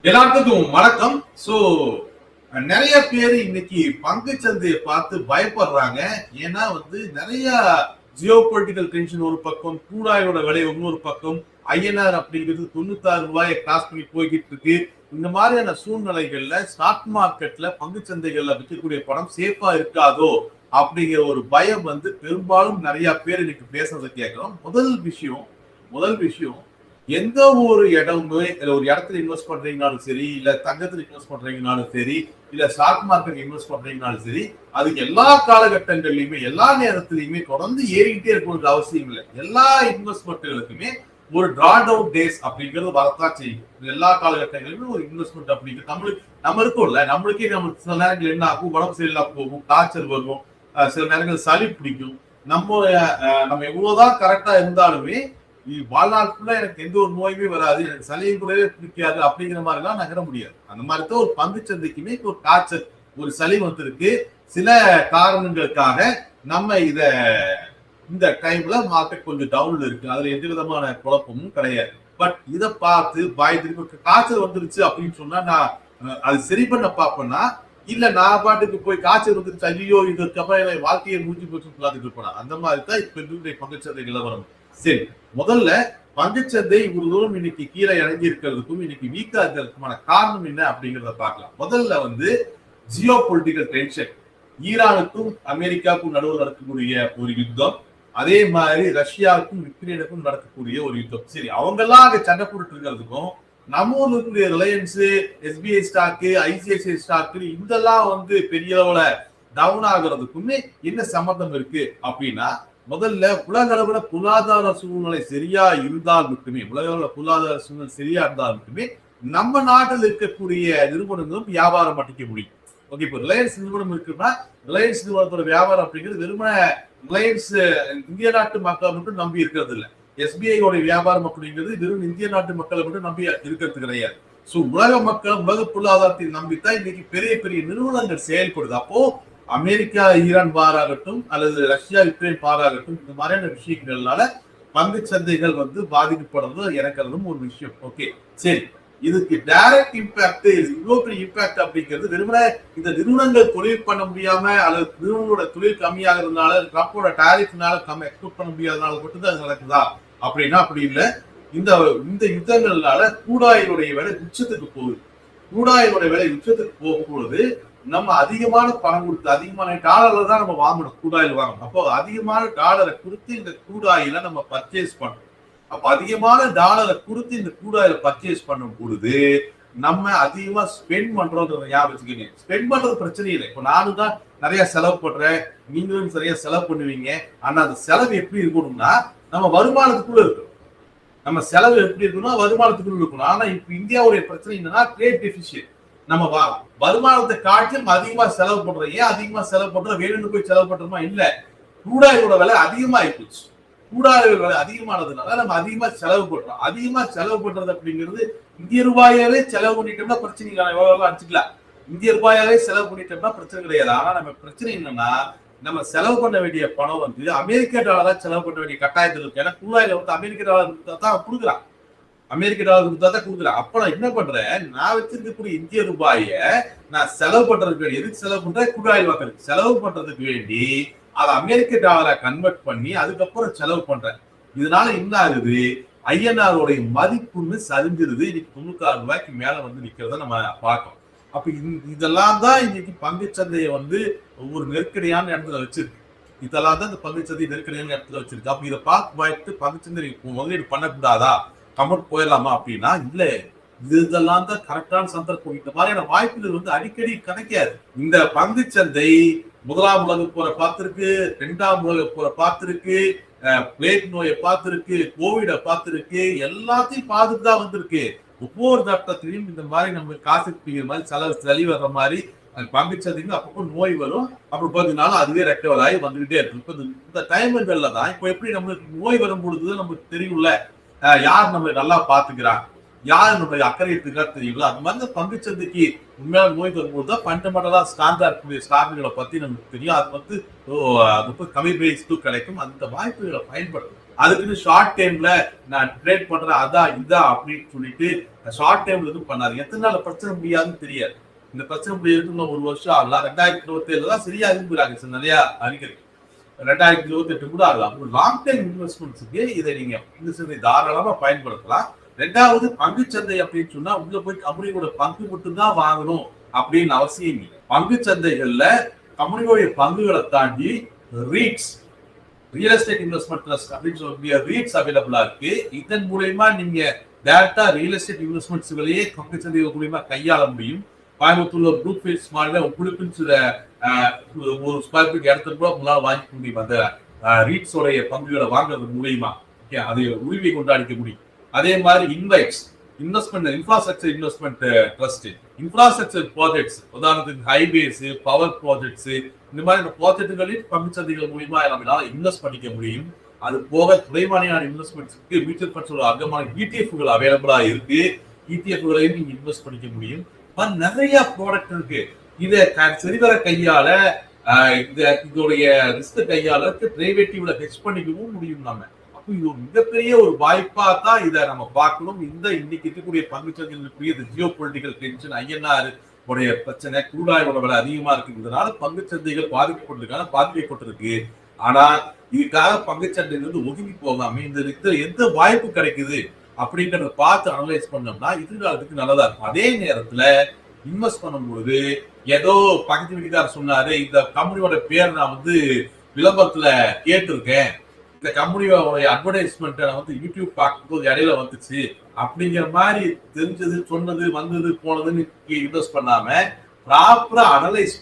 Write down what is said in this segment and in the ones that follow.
எல்லாத்துக்கும் வணக்கம். சோ நிறைய பேர் இன்னைக்கு பங்கு சந்தையை பார்த்து பயப்படுறாங்க. ஏன்னா நிறைய ஜியோ பொலிட்டிக்கல் டென்ஷன் ஒரு பக்கம், கூடாயோட விலை இன்னொரு பக்கம், ஐஎன்ஆர் அப்படிங்கிறது 96 ரூபாயை கிராஸ் பண்ணி போய்கிட்டு இருக்கு. இந்த மாதிரியான சூழ்நிலைகள்ல ஸ்டாக் மார்க்கெட்ல பங்கு சந்தைகள்ல விற்கக்கூடிய பணம் சேஃபா இருக்காதோ அப்படிங்கிற ஒரு பயம் பெரும்பாலும் நிறைய பேர் இன்னைக்கு பேசுறதை கேட்கிறோம். முதல் விஷயம் எந்த ஒரு இடமுமே ஒரு இடத்துல இன்வெஸ்ட் பண்றீங்கனாலும் சரி, இல்ல தங்கத்துல இன்வெஸ்ட் பண்றீங்கனாலும் சரி, இல்ல ஸ்டாக் மார்க்கெட் இன்வெஸ்ட் பண்றீங்கனாலும் சரி, அதுக்கு எல்லா காலகட்டங்கள்லயுமே எல்லா நேரத்திலயுமே தொடர்ந்து ஏறிக்கிட்டே இருக்கணும்னு அவசியம் இல்லை. எல்லா இன்வெஸ்ட்மெண்ட்டுகளுக்குமே ஒரு டிராட் அவுட் டேஸ் அப்படிங்கிறது வரத்தான் செய்யும். எல்லா காலகட்டங்களிலுமே ஒரு இன்வெஸ்ட்மெண்ட் அப்படிங்கிறது நம்ம இருக்கும்ல, நம்மளுக்கே சில நேரங்கள் என்ன ஆகும், உடம்பு சரியில்லாம போகும், டார்ச்சர் வரும், சில நேரங்கள் சளி பிடிக்கும். நம்ம எவ்வளவுதான் கரெக்டா இருந்தாலுமே வாழ்நாள் ஃபுல்லா எனக்கு எந்த ஒரு நோயுமே வராது, எனக்கு சளியும் கூடவே பிடிக்காது அப்படிங்கிற மாதிரி எல்லாம் நகர முடியாது. அந்த மாதிரிதான் ஒரு பங்கு சந்தைக்குமே ஒரு காய்ச்சல், ஒரு சளி வந்திருக்கு. சில காரணங்களுக்காக நம்ம இந்த டைம்ல மார்க்கெட் கொஞ்சம் டவுன்ல இருக்கு, அதுல எந்த விதமான குழப்பமும் கிடையாது. பட் இதை பார்த்து திருப்பி காய்ச்சல் வந்துருச்சு அப்படின்னு சொன்னா நான் அது சரி பண்ண பார்ப்பேன்னா, இல்ல நான் பாட்டுக்கு போய் காய்ச்சல் வந்துருச்சு, ஐயோ இதுக்கப்புறம் வாழ்க்கையை மூஞ்சி போச்சுன்னு பார்த்துட்டு இருப்பேன். அந்த மாதிரி தான் இப்ப இன்றைய பங்குச்சந்தை நிலவரம். சரி, முதல்ல பங்குச்சந்தை இவ்வளவு தூரம் இன்னைக்கு கீழே இறங்கி இருக்கிறதுக்கும் இன்னைக்கு வீக்கா இருக்கிறதுக்குமான காரணம் என்ன அப்படிங்கிறத பார்க்கலாம். முதல்ல ஜியோ பொலிட்டிக்கல் டென்ஷன், ஈரானுக்கும் அமெரிக்காவுக்கும் நடுவில் நடக்கக்கூடிய ஒரு யுத்தம், அதே மாதிரி ரஷ்யாவுக்கும் யுக்ரைனுக்கும் நடக்கக்கூடிய ஒரு யுத்தம். சரி, அவங்க எல்லாம் அங்க சண்டை போட்டு இருக்கிறதுக்கும் நம்ம ஊர்ல இருக்கக்கூடிய Reliance, SBI stock, ICICI stock இதெல்லாம் பெரிய அளவுல டவுன் ஆகுறதுக்குமே என்ன சம்பந்தம் இருக்கு அப்படின்னா, முதல்ல உலக அளவுல பொருளாதார சூழ்நிலை சரியா இருந்தால் மட்டுமே நம்ம நாட்டில் இருக்கக்கூடிய நிறுவனங்களும் வியாபாரம் பண்ணிக்க முடியும். ஓகே, இப்போ ரிலையன்ஸ் நிறுவனம் இருக்குன்னா ரிலையன்ஸ் நிறுவனத்தோட வியாபாரம் அப்படிங்கிறது வெறுமன ரிலையன்ஸ் இந்திய நாட்டு மக்களை மட்டும் நம்பி இருக்கிறது இல்லை. எஸ்பிஐயோட வியாபாரம் அப்படிங்கிறது வெறும் இந்திய நாட்டு மக்களை மட்டும் நம்பி இருக்கிறது கிடையாது. சோ உலக பொருளாதாரத்தை நம்பித்தான் இன்னைக்கு பெரிய பெரிய நிறுவனங்கள் செயல்படுது. அப்போ அமெரிக்கா ஈரான் பாராகட்டும் அல்லது ரஷ்யா யுக்ரைன் பாராகட்டும், இந்த மாதிரியான விஷயங்கள்னால பங்கு சந்தைகள் பாதிக்கப்படுறது இறக்கிறதும் ஒரு விஷயம். ஓகே, சரி, இதுக்கு டைரக்ட் இம்பாக்ட், இவ்வளவு பெரிய இம்பாக்ட் அப்படிங்கிறது வெறுமனே இந்த நிறுவனங்கள் தொழில் பண்ண முடியாம அல்லது நிறுவனங்களோட தொழில் கம்மியாகிறதுனால, ட்ரம்ப்போட டாரிஃப்னால எக்ஸ்போர்ட் பண்ண முடியாதனால மட்டும்தான் நடக்குதா அப்படின்னா அப்படி இல்லை. இந்த யுத்தங்கள்னால கூடாயினுடைய விலை உச்சத்துக்கு போகுது. கூடாயினுடைய விலை உச்சத்துக்கு போகும்பொழுது நம்ம அதிகமான பணம் கொடுத்து அதிகமான டாலர்ல தான் நம்ம வாங்கணும், கூடாயில் வாங்கணும். அப்போ அதிகமான டாலரை கொடுத்து இந்த கூடாயில நம்ம பர்ச்சேஸ் பண்ணணும். அப்ப அதிகமான டாலரை கொடுத்து இந்த கூடாயில பர்ச்சேஸ் பண்ணும் பொழுது நம்ம அதிகமா ஸ்பெண்ட் பண்றோம்ன்றத ஞாபகம் வச்சுக்கோங்க. ஸ்பெண்ட் பண்றது பிரச்சனை இல்லை. இப்போ நானும் தான் நிறைய செலவு பண்றேன், நீங்களும் சரியா செலவு பண்ணுவீங்க. ஆனா அந்த செலவு எப்படி இருக்கணும்னா நம்ம வருமானத்துக்குள்ள இருக்கணும். நம்ம செலவு எப்படி இருக்கணும், வருமானத்துக்குள்ள இருக்கணும். ஆனா இப்ப இந்தியாவுடைய பிரச்சனை என்னன்னா ட்ரேட் டெபிசிட். நம்ம வருமானத்தை காட்டிலும் அதிகமா செலவு பண்றோம். ஏன் அதிகமா செலவு பண்றோம்? வேணும்னு போய் செலவு பண்றோமா? இல்ல, கூடாயோட விலை அதிகமாயிடுச்சு. கூடாயோட விலை அதிகமானதுனால நம்ம அதிகமா செலவு பண்றோம். அதிகமா செலவு பண்றது அப்படிங்கிறது இந்திய ரூபாயாவே செலவு பண்ணிட்டோம்னா பிரச்சனை இல்லை, எவ்வளவு அடிச்சுக்கலாம். இந்திய ரூபாயாவே செலவு பண்ணிட்டோம்னா பிரச்சனை கிடையாது. ஆனா நம்ம பிரச்சனை என்னன்னா, நம்ம செலவு பண்ண வேண்டிய பணம் அமெரிக்க டாலரா செலவு பண்ண வேண்டிய கட்டாயத்தில் இருக்கு. ஏன்னா கூடாயில அமெரிக்க டாலர் தான் கொடுக்குறான், அமெரிக்க டாலர் கொடுத்தா தான் கொடுக்குறேன். அப்ப நான் என்ன பண்றேன், நான் வச்சிருக்கக்கூடிய இந்திய ரூபாய நான் செலவு பண்றதுக்கு வேண்டி, எதுக்கு செலவு பண்றேன்? கூடாயில் வாக்குறதுக்கு செலவு பண்றதுக்கு வேண்டி அதை அமெரிக்க டாலரை கன்வெர்ட் பண்ணி அதுக்கப்புறம் செலவு பண்றேன். இதனால என்ன ஆகுது, ஐஎன்ஆர் மதிப்புன்னு சரிஞ்சிருது. இன்னைக்கு 96 ரூபாய்க்கு மேல நிக்கிறத நம்ம பார்க்கணும். அப்ப இதெல்லாம் தான் இன்னைக்கு பங்குச்சந்தையை ஒரு நெருக்கடியான இடத்துல வச்சிருக்கு. இதெல்லாம் தான் இந்த பங்குச்சந்தை நெருக்கடியான இடத்துல வச்சிருக்கு. அப்ப இதை பார்த்து பங்குச்சந்தை முதலீடு பண்ணக்கூடாதா, கமெண்ட் போயிடலாமா அப்படின்னா இல்ல, இதெல்லாம் தான் கரெக்டான சந்தர்ப்பம். இந்த மாதிரியான வாய்ப்புகள் அடிக்கடி கிடைக்காது. இந்த பங்கு சந்தை முதலாம் உலக போரை பார்த்திருக்கு, 2ஆம் உலக போரை பார்த்திருக்கு, பிளேக் நோயை பார்த்திருக்கு, கோவிட பார்த்திருக்கு, எல்லாத்தையும் பார்த்துட்டு தான் வந்திருக்கு. ஒவ்வொரு கட்டத்திலையும் இந்த மாதிரி நம்ம காசு பிடிக்கிற மாதிரி சளி வர்ற மாதிரி பங்கு சந்தைக்கு அப்பப்போ நோய் வரும். அப்புறம் பார்த்தீங்கன்னா அதுவே ரெக்கவர் ஆகி வந்துகிட்டே இருக்கு. இப்போ இந்த டைம்ல தான் இப்போ எப்படி நம்மளுக்கு நோய் வரும் பொழுது நமக்கு தெரியும்ல, யார் நம்ம நல்லா பாத்துக்கிறான், யார் நம்மளுடைய அக்கறை எடுத்துக்கிறா தெரியுங்களா. அது மாதிரி பங்கு சந்தைக்கு உண்மையான நோய் வரும்போது தான் ஃபண்டமெண்டலா ஸ்ட்ராங்கா இருக்கக்கூடிய ஸ்டாக்குகளை பத்தி நமக்கு தெரியும். அது கம்மி பிரைஸ்க்கு கிடைக்கும். அந்த வாய்ப்புகளை பயன்படுத்தும். அதுக்குன்னு ஷார்ட் டைம்ல நான் ட்ரேட் பண்றேன் அதான் இதான் அப்படின்னு சொல்லிட்டு ஷார்ட் டைம்ல எதுவும் பண்ணாது. எத்தனை நாள் பிரச்சனை முடியாதுன்னு தெரியாது. இந்த பிரச்சனை முடியாது ஒரு வருஷம் ஆகலாம். 2027 தான் சரியா இருக்கிறாங்க நிறைய அறிஞர்கள். 2028 கூட ஆகலாம். லாங் டைம் இன்வெஸ்ட்மெண்ட்ஸுக்கு இதை நீங்க தாராளமா பயன்படுத்தலாம். ரெண்டாவது பங்குச்சந்தை அப்படின்னு சொன்னா உள்ள போய் கம்பெனியோட பங்கு மட்டும் தான் வாங்கணும் அப்படின்னு அவசியம் இல்லை. பங்கு சந்தைகள்ல கம்பெனியோட பங்குகளை தாண்டி reads, real estate investment trust அப்படின்னு சொல்லக்கூடிய ரீட்ஸ் அவைலபிளா இருக்கு. இதன் மூலமா நீங்க டைரக்டா ரியல் எஸ்டேட் இன்வெஸ்ட்மெண்ட்ஸ்களையே பங்கு சந்தைகள் மூலமா கையாள முடியும். கோயம்புத்தூர்ல ப்ளூ ஃபீல்ட்ஸ் மாடல உங்களுக்கு சில ஒரு ஸ்கொயர் ஃபீட் இடத்துல கூட உங்களால் வாங்கிக்க முடியும். அந்த ரீட்ஸோடைய பங்குகளை வாங்குறது மூலியமா அதை உரிமை கொண்டாடிக்க முடியும். அதே மாதிரி investment infrastructure investment trust, infrastructure projects, உதாரணத்துக்கு ஹைவேஸ், பவர் ப்ராஜெக்ட்ஸ், இந்த மாதிரி ப்ராஜெக்டுகளில் பங்குச்சந்தைகள் மூலியமா நம்மளால இன்வெஸ்ட் பண்ணிக்க முடியும். அது போக துறைவாணியான இன்வெஸ்ட்மெண்ட்ஸ்க்கு மியூச்சுவல் ஃபண்ட்ஸோட அங்கமான இடிஎஃப்கள் அவைலபிளா இருக்கு. இடிஎஃப்களையும் நீங்க இன்வெஸ்ட் பண்ணிக்க முடியும். நிறைய ப்ராடக்ட் இருக்கு. இதை சரிவர கையால இதோடைய ரிஸ்க் கையால டெரிவேட்டிவ்ல ஹெட்ஜ் பண்ணிக்கவும் முடியும். நம்ம இது ஒரு மிகப்பெரிய ஒரு வாய்ப்பா தான் இதை நம்ம பார்க்கணும். இன்னைக்கு இருக்கக்கூடிய பங்குச்சந்தைகளுக்குரிய ஜியோ பொலிட்டிக்கல் டென்ஷன், ஐஎன்ஆர் உடைய பிரச்சனை, குரூடாயோட விலை அதிகமா இருக்குங்கிறதுனால பங்குச்சந்தைகள் பாதிக்கப்பட்டிருக்கு. ஆனா இதுக்காக பங்குச்சந்தைகள் ஒதுங்கி போகாம இந்த எந்த வாய்ப்பு கிடைக்குது அப்படின்றத பார்த்து அனலைஸ் பண்ணோம்னா எதிர்காலத்துக்கு நல்லதா இருக்கும். அதே நேரத்துல இன்வெஸ்ட் பண்ணும்போது ஏதோ பக்கத்து வீட்டுக்காரர் சொன்னாரு இந்த கம்பெனியோட பேர் நான் விளம்பரத்துல கேட்டிருக்கேன், இந்த கம்பெனியோட அட்வர்டைஸ்மெண்ட் யூடியூப் பார்க்கும்போது இடையில வந்துச்சு அப்படிங்கிற மாதிரி தெரிஞ்சது சொன்னது வந்தது போனதுன்னு இன்வெஸ்ட் பண்ணாம ப்ராப்பரா அனலைஸ்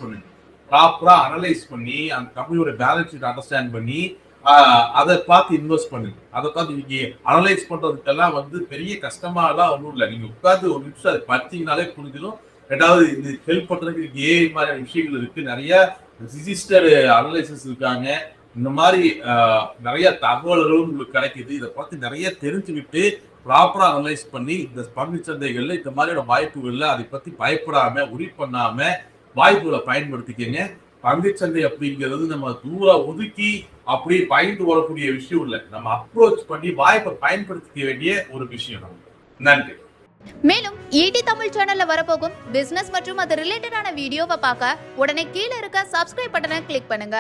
பண்ணி அந்த கம்பெனியோட பேலன்ஸ் ஷீட் அண்டர்ஸ்டாண்ட் பண்ணி அதை பார்த்து இன்வெஸ்ட் பண்ணுங்க. அதை பார்த்து இன்னைக்கு அனலைஸ் பண்றதுக்கெல்லாம் பெரிய கஷ்டமா எல்லாம் ஒன்றும் இல்லை. நீங்க உட்காந்து ஒரு நிமிஷம் அதை பார்த்தீங்கனாலே புரிஞ்சிடும். ரெண்டாவது இது ஹெல்ப் பண்றதுக்கு ஏஐ மாதிரி விஷயங்கள் இருக்கு, நிறைய ரிஜிஸ்டர்டு அனலைசிஸ் இருக்காங்க. இந்த மாதிரி நிறைய தகவல்களும் உங்களுக்கு கிடைக்குது. இதை பார்த்து நிறைய தெரிஞ்சுக்கிட்டு ப்ராப்பரா அனலைஸ் பண்ணி இந்த பங்கு சந்தைகள்ல இந்த மாதிரியான வாய்ப்புகள்ல அதை பத்தி பயப்படாம உரி பண்ணாம வாய்ப்புகளை பயன்படுத்திக்கங்க. பங்குச்சந்தை அப்படிங்கிறது நம்ம தூரம் ஒதுக்கி அப்படி பயந்து வரக்கூடிய விஷயம் இல்லை. நம்ம அப்ரோச் பண்ணி வாய்ப்பை பயன்படுத்திக்க வேண்டிய ஒரு விஷயம். நன்றி. மேலும் ஈடி தமிழ் சேனல்ல வரப்போகும் பிசினஸ் மற்றும் அது ரிலேட்டடான வீடியோவை பார்க்க உடனே கீழே இருக்க சப்ஸ்கிரைப் பட்டனை கிளிக் பண்ணுங்க.